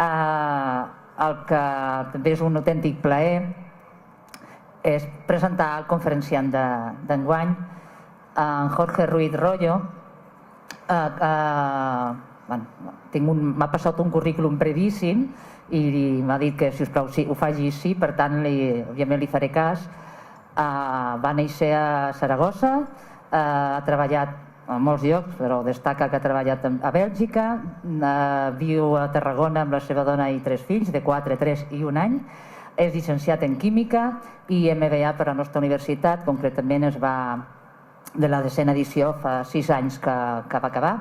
El que també és un autèntic plaer és presentar el conferenciant d'enguany, en Jorge Ruiz Rollo. M'ha passat un currículum brevíssim i m'ha dit que, si us plau, ho faci així, per tant, òbviament li faré cas. Va néixer a Saragossa, ha treballat a molts llocs, però destaca que ha treballat a Bèlgica, viu a Tarragona amb la seva dona i 3 fills, de 4, 3 i 1 any. És llicenciat en Química i MBA per a la nostra universitat, concretament es va de la 10ª edició, fa 6 anys que va acabar.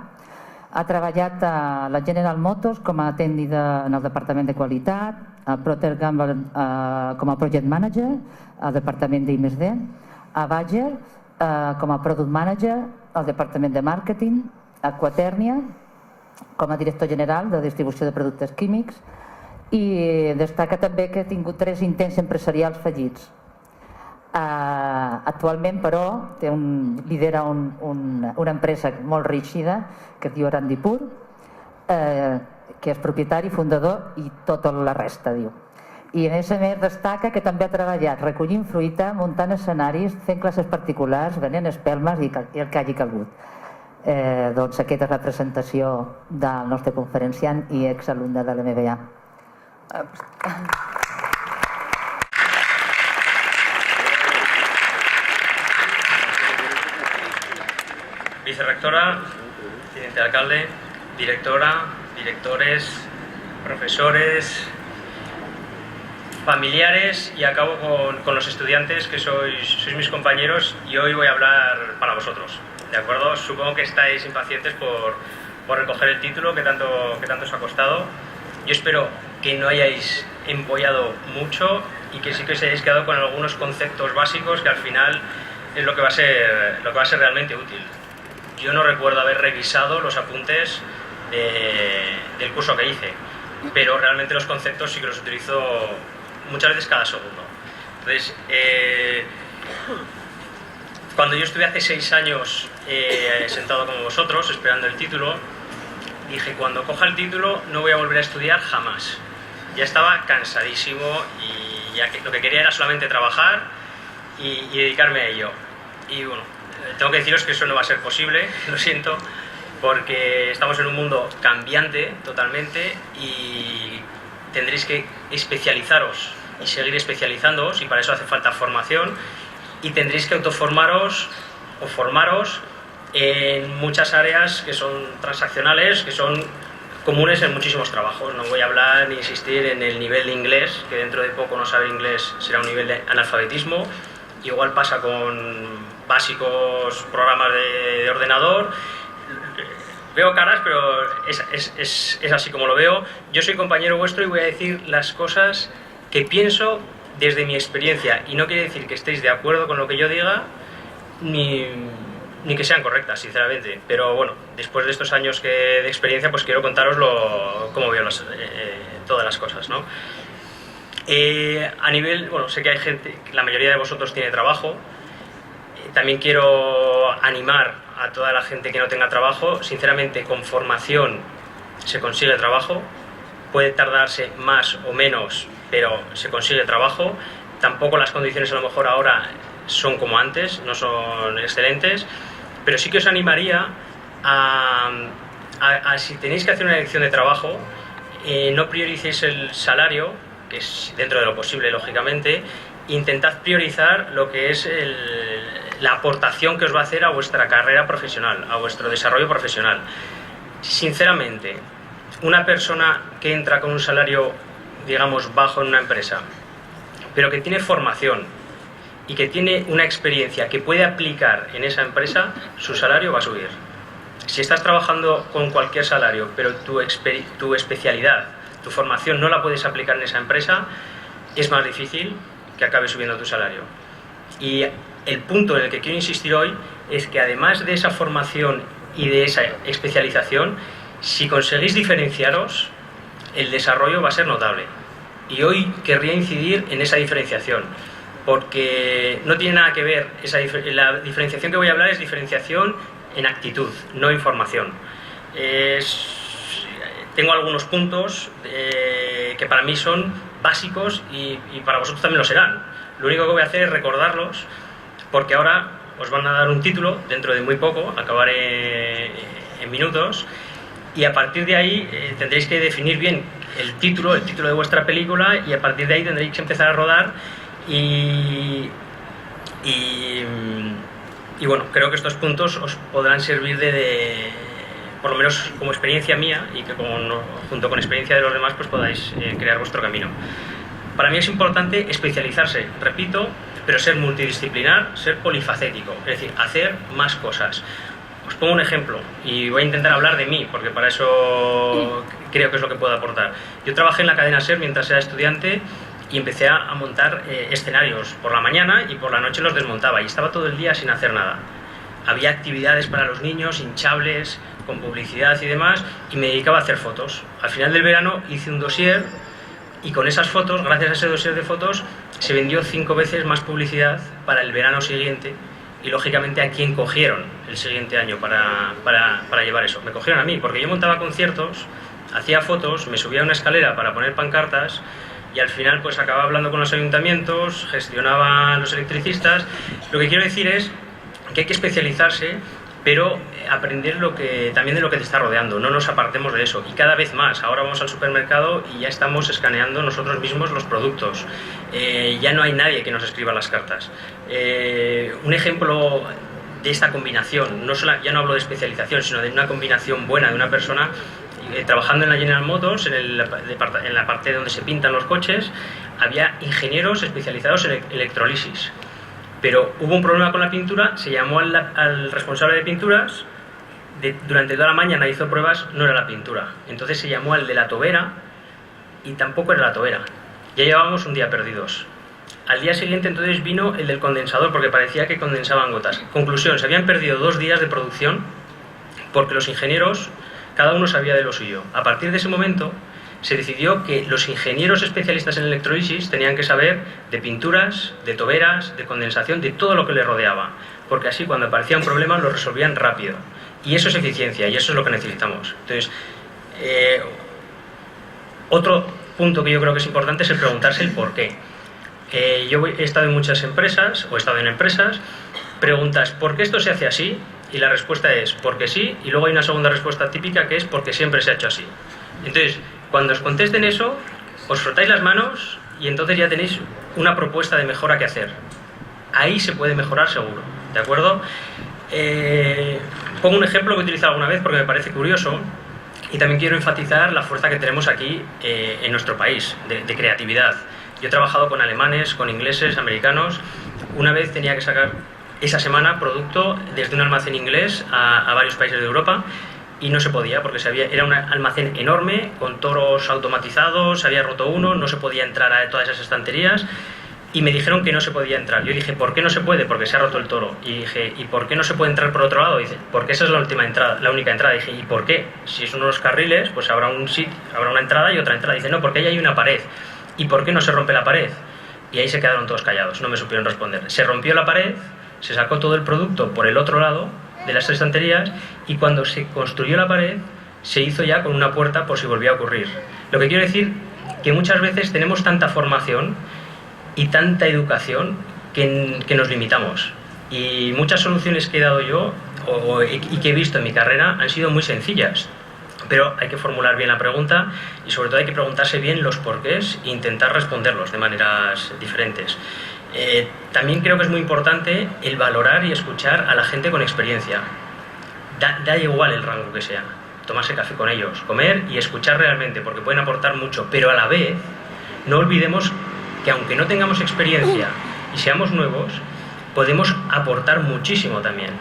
Ha treballat a la General Motors com a tècnic en el departament de qualitat, a Procter & Gamble com a project manager, al departament d'I+D, a Bayer com a product manager, al departament de màrqueting, a Quaternia com a director general de distribució de productes químics, i destaca també que ha tingut 3 intents empresarials fallits. Actualment, però, lidera una empresa molt rígida que es diu Arandipur, que és propietari, fundador i tota la resta, diu. I a més destaca que també ha treballat recollint fruita, muntant escenaris, fent classes particulars, venent espelmes i el que hagi calgut. Doncs aquesta és la presentació del nostre conferenciant i exalumne de l'MBA. Vicerrectora, teniente alcalde, directora, directores, profesores, familiares, y acabo con los estudiantes que sois mis compañeros, y hoy voy a hablar para vosotros, ¿de acuerdo? Supongo que estáis impacientes por recoger el título que tanto os ha costado. Yo espero que no hayáis empollado mucho y que sí que os hayáis quedado con algunos conceptos básicos que al final es lo que va a ser realmente útil. Yo no recuerdo haber revisado los apuntes del curso que hice, pero realmente los conceptos sí que los utilizo muchas veces cada segundo. Entonces, cuando yo estuve hace 6 años sentado como vosotros, esperando el título, dije, cuando coja el título no voy a volver a estudiar jamás. Ya estaba cansadísimo y ya lo que quería era solamente trabajar y dedicarme a ello. Y bueno, tengo que deciros que eso no va a ser posible, lo siento, porque estamos en un mundo cambiante totalmente y tendréis que especializaros y seguir especializándoos, y para eso hace falta formación, y tendréis que autoformaros o formaros en muchas áreas que son transaccionales, que son comunes en muchísimos trabajos. No voy a hablar ni insistir en el nivel de inglés, que dentro de poco no saber inglés será un nivel de analfabetismo. Igual pasa con básicos programas de ordenador. Veo caras, pero es así como lo veo. Yo soy compañero vuestro y voy a decir las cosas que pienso desde mi experiencia, y no quiere decir que estéis de acuerdo con lo que yo diga ni que sean correctas, sinceramente, pero bueno, después de estos años de experiencia, pues quiero contaros cómo veo todas las cosas, ¿no? A nivel, bueno, sé que hay gente, la mayoría de vosotros tiene trabajo. También quiero animar a toda la gente que no tenga trabajo. Sinceramente, con formación se consigue trabajo. Puede tardarse más o menos, pero se consigue trabajo. Tampoco las condiciones a lo mejor ahora son como antes, no son excelentes, pero sí que os animaría a si tenéis que hacer una elección de trabajo, no prioricéis el salario, que es dentro de lo posible, lógicamente. Intentad priorizar lo que es la aportación que os va a hacer a vuestra carrera profesional, a vuestro desarrollo profesional. Sinceramente, una persona que entra con un salario, digamos, bajo en una empresa, pero que tiene formación y que tiene una experiencia que puede aplicar en esa empresa, su salario va a subir. Si estás trabajando con cualquier salario, pero tu especialidad, tu formación no la puedes aplicar en esa empresa, es más difícil que acabe subiendo tu salario. Y el punto en el que quiero insistir hoy es que además de esa formación y de esa especialización, si conseguís diferenciaros, el desarrollo va a ser notable. Y hoy querría incidir en esa diferenciación, porque no tiene nada que ver, la diferenciación que voy a hablar es diferenciación en actitud, no en formación. tengo algunos puntos que para mí son básicos y para vosotros también lo serán. Lo único que voy a hacer es recordarlos, porque ahora os van a dar un título dentro de muy poco, acabaré en minutos, y a partir de ahí tendréis que definir bien el título de vuestra película, y a partir de ahí tendréis que empezar a rodar y bueno, creo que estos puntos os podrán servir por lo menos como experiencia mía, y que junto con experiencia de los demás pues podáis crear vuestro camino. Para mí es importante especializarse, repito, pero ser multidisciplinar, ser polifacético, es decir, hacer más cosas. Os pongo un ejemplo y voy a intentar hablar de mí, porque para eso creo que es lo que puedo aportar. Yo trabajé en la cadena SER mientras era estudiante y empecé a montar escenarios por la mañana, y por la noche los desmontaba, y estaba todo el día sin hacer nada. Había actividades para los niños, hinchables, con publicidad y demás, y me dedicaba a hacer fotos. Al final del verano hice un dossier, y con esas fotos, gracias a ese dossier de fotos, se vendió 5 veces más publicidad para el verano siguiente, y lógicamente a quién cogieron el siguiente año para llevar eso. Me cogieron a mí, porque yo montaba conciertos, hacía fotos, me subía a una escalera para poner pancartas, y al final pues acababa hablando con los ayuntamientos, gestionaba los electricistas. Lo que quiero decir es que hay que especializarse, pero aprender también de lo que te está rodeando, no nos apartemos de eso, y cada vez más. Ahora vamos al supermercado y ya estamos escaneando nosotros mismos los productos, ya no hay nadie que nos escriba las cartas. Un ejemplo de esta combinación, ya no hablo de especialización, sino de una combinación buena de una persona. Trabajando en la General Motors, en la parte donde se pintan los coches, había ingenieros especializados en electrolisis. Pero hubo un problema con la pintura, se llamó al responsable de pinturas, durante toda la mañana hizo pruebas, no era la pintura. Entonces se llamó al de la tobera, y tampoco era la tobera. Ya llevábamos un día perdidos. Al día siguiente entonces vino el del condensador, porque parecía que condensaban gotas. Conclusión, se habían perdido 2 días de producción porque los ingenieros, cada uno sabía de lo suyo. A partir de ese momento se decidió que los ingenieros especialistas en electrolisis tenían que saber de pinturas, de toberas, de condensación, de todo lo que les rodeaba, porque así cuando aparecía un problema lo resolvían rápido. Y eso es eficiencia, y eso es lo que necesitamos. Entonces, otro punto que yo creo que es importante es el preguntarse el por qué. Yo he estado en muchas empresas, o he estado en empresas, preguntas ¿por qué esto se hace así? Y la respuesta es porque sí, y luego hay una segunda respuesta típica que es porque siempre se ha hecho así. Entonces, cuando os contesten eso, os frotáis las manos y entonces ya tenéis una propuesta de mejora que hacer. Ahí se puede mejorar seguro, ¿de acuerdo? Pongo un ejemplo que he utilizado alguna vez porque me parece curioso, y también quiero enfatizar la fuerza que tenemos aquí en nuestro país, de creatividad. Yo he trabajado con alemanes, con ingleses, americanos. Una vez tenía que sacar esa semana producto desde un almacén inglés a varios países de Europa, y no se podía porque era un almacén enorme con toros automatizados, se había roto uno, no se podía entrar a todas esas estanterías, y me dijeron que no se podía entrar. Yo dije, ¿por qué no se puede? Porque se ha roto el toro. Y dije, ¿y por qué no se puede entrar por otro lado? Dice, porque esa es la única entrada. Dije, ¿y por qué? Si es unos carriles, pues habrá una entrada y otra entrada. Dice, no, porque ahí hay una pared. ¿Y por qué no se rompe la pared? Y ahí se quedaron todos callados, no me supieron responder. Se rompió la pared, se sacó todo el producto por el otro lado de las estanterías, y cuando se construyó la pared se hizo ya con una puerta por si volvía a ocurrir. Lo que quiero decir que muchas veces tenemos tanta formación y tanta educación que nos limitamos, y muchas soluciones que he dado yo y que he visto en mi carrera han sido muy sencillas, pero hay que formular bien la pregunta, y sobre todo hay que preguntarse bien los porqués e intentar responderlos de maneras diferentes. También creo que es muy importante el valorar y escuchar a la gente con experiencia. Da igual el rango que sea, tomarse café con ellos, comer y escuchar realmente, porque pueden aportar mucho, pero a la vez no olvidemos que aunque no tengamos experiencia y seamos nuevos, podemos aportar muchísimo también,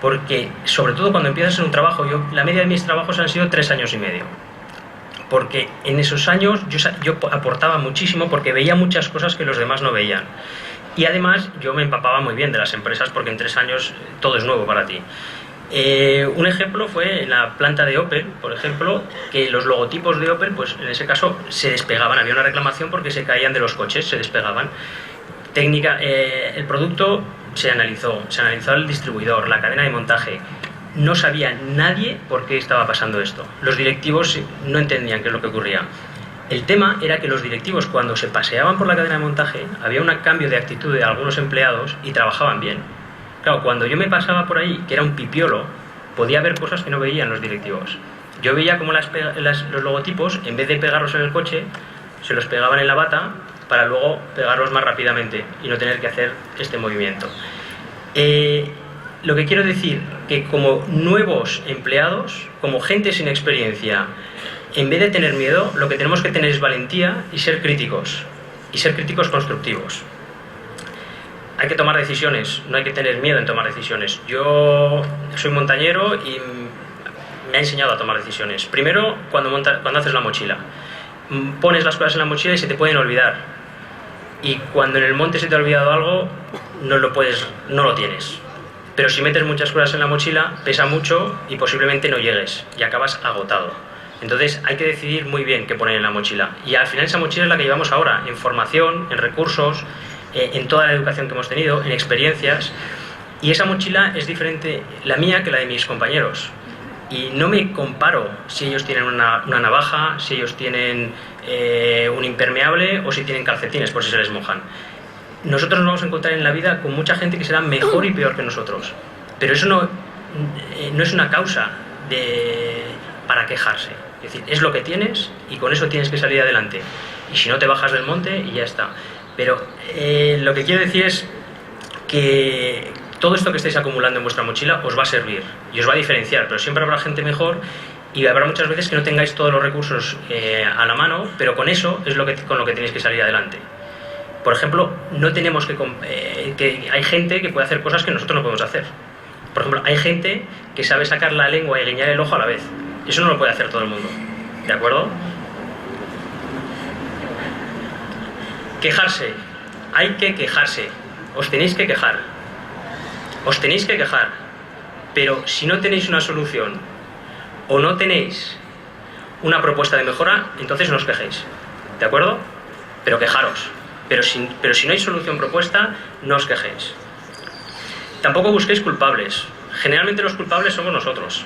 porque sobre todo cuando empiezas en un trabajo, la media de mis trabajos han sido 3 años y medio, porque en esos años yo aportaba muchísimo, porque veía muchas cosas que los demás no veían, y además yo me empapaba muy bien de las empresas, porque en 3 años todo es nuevo para ti. Un ejemplo fue en la planta de Opel, por ejemplo, que los logotipos de Opel, pues en ese caso se despegaban, había una reclamación porque se caían de los coches, se despegaban. El producto se analizó el distribuidor, la cadena de montaje, no sabía nadie por qué estaba pasando esto. Los directivos no entendían qué es lo que ocurría. El tema era que los directivos, cuando se paseaban por la cadena de montaje, había un cambio de actitud de algunos empleados y trabajaban bien. Claro, cuando yo me pasaba por ahí, que era un pipiolo, podía ver cosas que no veían los directivos. Yo veía como los logotipos, en vez de pegarlos en el coche, se los pegaban en la bata para luego pegarlos más rápidamente y no tener que hacer este movimiento. Lo que quiero decir, que como nuevos empleados, como gente sin experiencia, en vez de tener miedo, lo que tenemos que tener es valentía y ser críticos constructivos. Hay que tomar decisiones, no hay que tener miedo en tomar decisiones. Yo soy montañero y me ha enseñado a tomar decisiones. Primero, cuando haces la mochila. Pones las cosas en la mochila y se te pueden olvidar. Y cuando en el monte se te ha olvidado algo, no lo tienes. Pero si metes muchas cosas en la mochila, pesa mucho y posiblemente no llegues y acabas agotado. Entonces hay que decidir muy bien qué poner en la mochila. Y al final esa mochila es la que llevamos ahora, en formación, en recursos, en toda la educación que hemos tenido, en experiencias. Y esa mochila es diferente la mía que la de mis compañeros. Y no me comparo si ellos tienen una navaja, si ellos tienen un impermeable o si tienen calcetines por si se les mojan. Nosotros nos vamos a encontrar en la vida con mucha gente que será mejor y peor que nosotros. Pero eso no es una causa para quejarse. Es decir, es lo que tienes y con eso tienes que salir adelante. Y si no, te bajas del monte y ya está. Pero lo que quiero decir es que todo esto que estáis acumulando en vuestra mochila os va a servir y os va a diferenciar, pero siempre habrá gente mejor y habrá muchas veces que no tengáis todos los recursos a la mano, pero con eso es con lo que tenéis que salir adelante. Por ejemplo, no tenemos que hay gente que puede hacer cosas que nosotros no podemos hacer. Por ejemplo, hay gente que sabe sacar la lengua y guiñar el ojo a la vez. Eso no lo puede hacer todo el mundo. ¿De acuerdo? Quejarse. Hay que quejarse. Os tenéis que quejar. Os tenéis que quejar. Pero si no tenéis una solución o no tenéis una propuesta de mejora, entonces no os quejéis. ¿De acuerdo? Pero quejaros. Pero si no hay solución propuesta, no os quejéis. Tampoco busquéis culpables. Generalmente los culpables somos nosotros.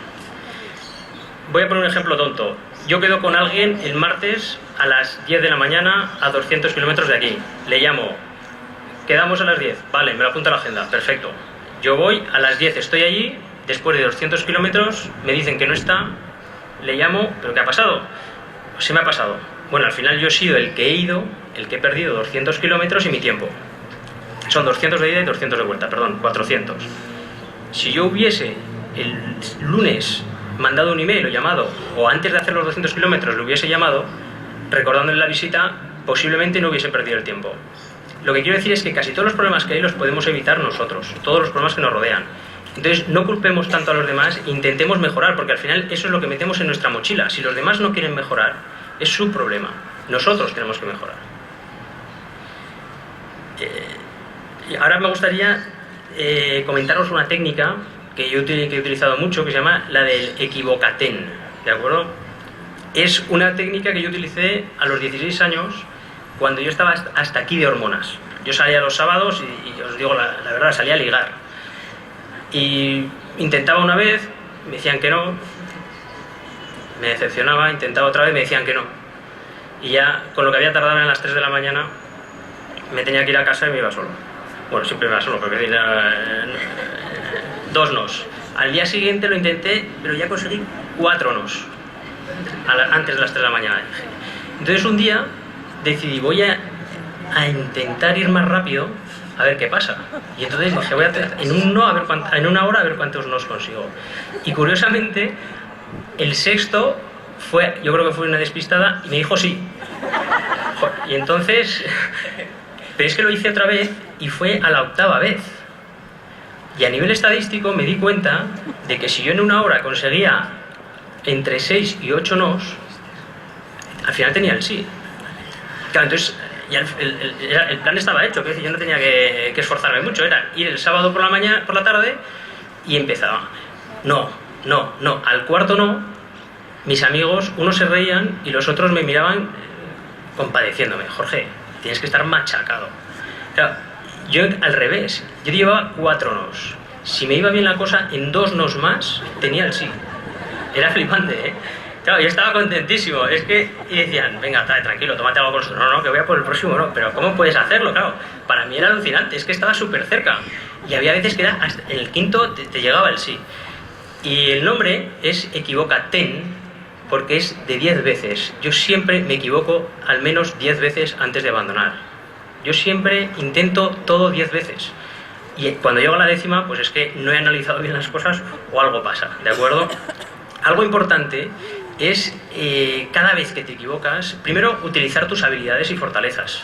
Voy a poner un ejemplo tonto. Yo quedo con alguien el martes a las 10 de la mañana a 200 kilómetros de aquí. Le llamo. Quedamos a las 10. Vale, me lo apunta a la agenda. Perfecto. Yo voy a las 10, estoy allí. Después de 200 kilómetros me dicen que no está. Le llamo. ¿Pero qué ha pasado? Se me ha pasado. Bueno, al final yo he sido el que he ido, el que he perdido 200 kilómetros y mi tiempo. Son 200 de ida y 200 de vuelta, perdón, 400. Si yo hubiese el lunes mandado un email o llamado, o antes de hacer los 200 kilómetros lo hubiese llamado, recordándole la visita, posiblemente no hubiese perdido el tiempo. Lo que quiero decir es que casi todos los problemas que hay los podemos evitar nosotros, todos los problemas que nos rodean. Entonces no culpemos tanto a los demás, intentemos mejorar, porque al final eso es lo que metemos en nuestra mochila. Si los demás no quieren mejorar, es su problema. Nosotros tenemos que mejorar. Y ahora me gustaría comentaros una técnica que yo he utilizado mucho, que se llama la del equivocatén. ¿De acuerdo? Es una técnica que yo utilicé a los 16 años, cuando yo estaba hasta aquí de hormonas. Yo salía los sábados y os digo la verdad, salía a ligar. Y intentaba una vez, me decían que no. Me decepcionaba, intentaba otra vez, me decían que no. Y ya, con lo que había tardado en las 3 de la mañana, me tenía que ir a casa y me iba solo. Bueno, siempre me iba solo, porque dos nos. Al día siguiente lo intenté, pero ya conseguí 4 nos. Antes de las 3 de la mañana. Entonces un día decidí, voy a intentar ir más rápido, a ver qué pasa. Y entonces dije, voy a hacer en una hora a ver cuántos nos consigo. Y curiosamente, el sexto yo creo que fue una despistada, y me dijo sí. Y entonces, pero es que lo hice otra vez y fue a la 8ª vez. Y a nivel estadístico me di cuenta de que si yo en una hora conseguía entre 6 y 8 nos, al final tenía el sí. Claro, entonces ya el plan estaba hecho, que yo no tenía que esforzarme mucho, era ir el sábado por la tarde y empezaba. No, al cuarto no. Mis amigos, unos se reían y los otros me miraban compadeciéndome. Jorge, tienes que estar machacado. Claro, yo al revés, yo llevaba 4 nos. Si me iba bien la cosa, en 2 nos más tenía el sí. Era flipante, ¿eh? Claro, yo estaba contentísimo. Es que, y decían, venga, tranquilo, tómate algo por eso. No, que voy a por el próximo, no. Pero ¿cómo puedes hacerlo? Claro, para mí era alucinante, es que estaba súper cerca. Y había veces que era hasta en el quinto te llegaba el sí. Y el nombre es Equivócate, porque es de 10 veces. Yo siempre me equivoco al menos 10 veces antes de abandonar. Yo siempre intento todo 10 veces. Y cuando llego a la 10ª, pues es que no he analizado bien las cosas o algo pasa, ¿de acuerdo? Algo importante es, cada vez que te equivocas, primero utilizar tus habilidades y fortalezas.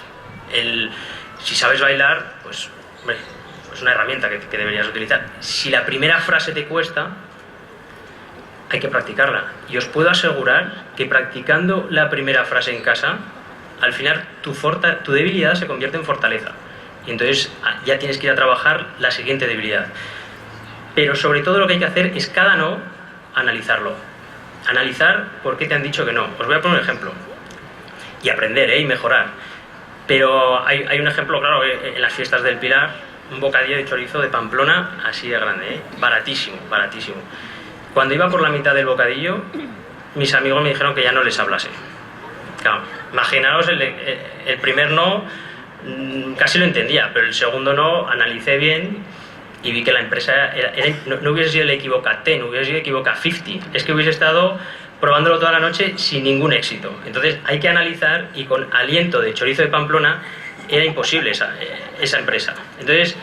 Si sabes bailar, pues, hombre, es una herramienta que deberías utilizar. Si la primera frase te cuesta, hay que practicarla. Y os puedo asegurar que practicando la primera frase en casa, al final tu debilidad se convierte en fortaleza. Y entonces ya tienes que ir a trabajar la siguiente debilidad. Pero sobre todo lo que hay que hacer es cada no analizarlo. Analizar por qué te han dicho que no. Os voy a poner un ejemplo. Y aprender, y mejorar. Pero hay un ejemplo claro, en las fiestas del Pilar, un bocadillo de chorizo de Pamplona así de grande, baratísimo, baratísimo. Cuando iba por la mitad del bocadillo, mis amigos me dijeron que ya no les hablase. Claro, imaginaos el primer no, casi lo entendía, pero el segundo no, analicé bien y vi que la empresa no hubiese sido el Equivócate, no hubiese sido Equivoca 50, es que hubiese estado probándolo toda la noche sin ningún éxito. Entonces hay que analizar, y con aliento de chorizo de Pamplona era imposible esa empresa. Entonces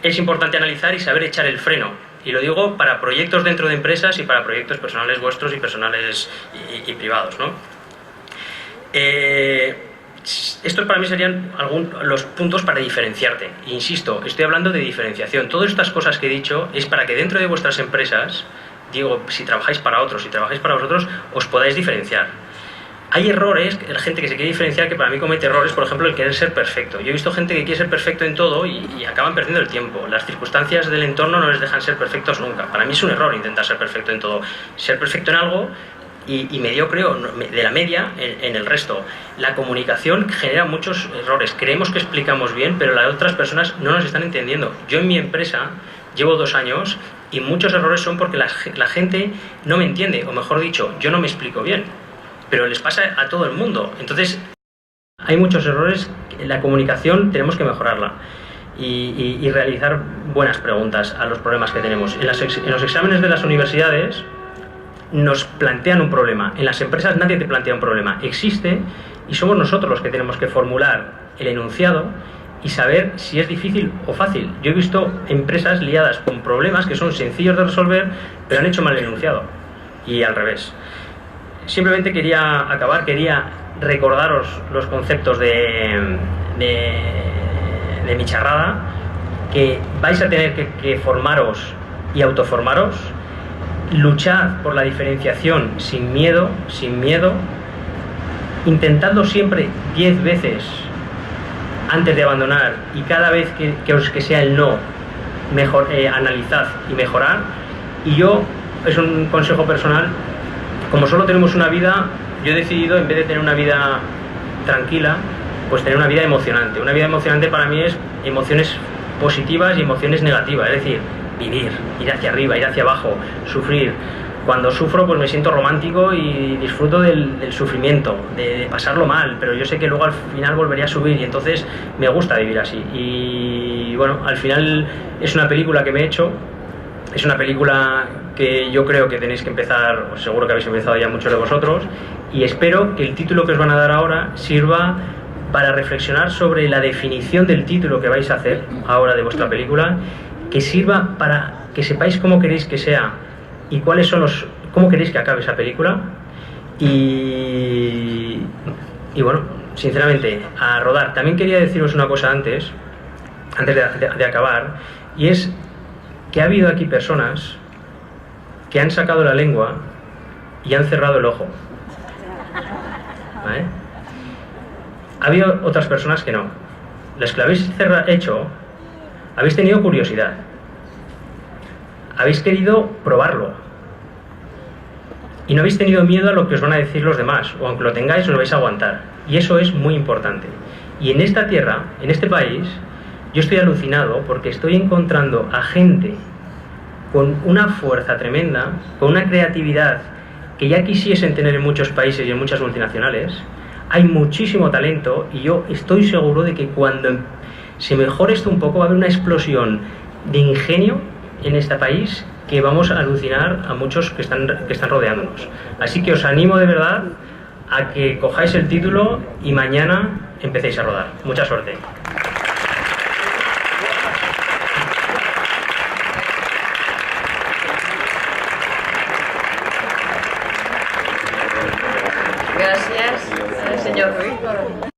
es importante analizar y saber echar el freno. Y lo digo para proyectos dentro de empresas y para proyectos personales vuestros y personales y privados, ¿no? Estos para mí serían los puntos para diferenciarte. Insisto, estoy hablando de diferenciación. Todas estas cosas que he dicho es para que dentro de vuestras empresas, digo, si trabajáis para otros, si trabajáis para vosotros, os podáis diferenciar. Hay errores, la gente que se quiere diferenciar, que para mí comete errores, por ejemplo, el querer ser perfecto. Yo he visto gente que quiere ser perfecto en todo y acaban perdiendo el tiempo. Las circunstancias del entorno no les dejan ser perfectos nunca. Para mí es un error intentar ser perfecto en todo. Ser perfecto en algo y mediocre de la media en el resto. La comunicación genera muchos errores. Creemos que explicamos bien, pero las otras personas no nos están entendiendo. Yo en mi empresa llevo 2 años y muchos errores son porque la gente no me entiende, o mejor dicho, yo no me explico bien. Pero les pasa a todo el mundo. Entonces, hay muchos errores. En la comunicación tenemos que mejorarla y realizar buenas preguntas a los problemas que tenemos. En los exámenes de las universidades nos plantean un problema. En las empresas nadie te plantea un problema. Existe y somos nosotros los que tenemos que formular el enunciado y saber si es difícil o fácil. Yo he visto empresas liadas con problemas que son sencillos de resolver, pero han hecho mal el enunciado. Y al revés. Simplemente quería recordaros los conceptos de mi charrada, que vais a tener que formaros y autoformaros, luchad por la diferenciación sin miedo, intentando siempre 10 veces antes de abandonar, y cada vez que sea el no, mejor, analizad y mejorad. Y yo, es un consejo personal, como solo tenemos una vida, yo he decidido, en vez de tener una vida tranquila, pues tener una vida emocionante. Una vida emocionante para mí es emociones positivas y emociones negativas, es decir, vivir, ir hacia arriba, ir hacia abajo, sufrir. Cuando sufro, pues me siento romántico y disfruto del sufrimiento, de pasarlo mal, pero yo sé que luego al final volvería a subir, y entonces me gusta vivir así. Y bueno, al final es una película que me he hecho, es una película que yo creo que tenéis que empezar, pues seguro que habéis empezado ya muchos de vosotros, y espero que el título que os van a dar ahora sirva para reflexionar sobre la definición del título que vais a hacer ahora de vuestra película, que sirva para que sepáis cómo queréis que sea y cómo queréis que acabe esa película. Y bueno, sinceramente, a rodar. También quería deciros una cosa antes de acabar, y es que ha habido aquí personas que han sacado la lengua y han cerrado el ojo, ¿vale? Ha habido otras personas que no. Las que lo habéis hecho, habéis tenido curiosidad, habéis querido probarlo y no habéis tenido miedo a lo que os van a decir los demás, o aunque lo tengáis, os lo vais a aguantar, y eso es muy importante. Y en esta tierra, en este país, yo estoy alucinado porque estoy encontrando a gente con una fuerza tremenda, con una creatividad que ya quisiesen tener en muchos países y en muchas multinacionales. Hay muchísimo talento y yo estoy seguro de que cuando se mejore esto un poco va a haber una explosión de ingenio en este país que vamos a alucinar a muchos que están rodeándonos. Así que os animo de verdad a que cojáis el título y mañana empecéis a rodar. Mucha suerte. Gracias, señor Ruiz.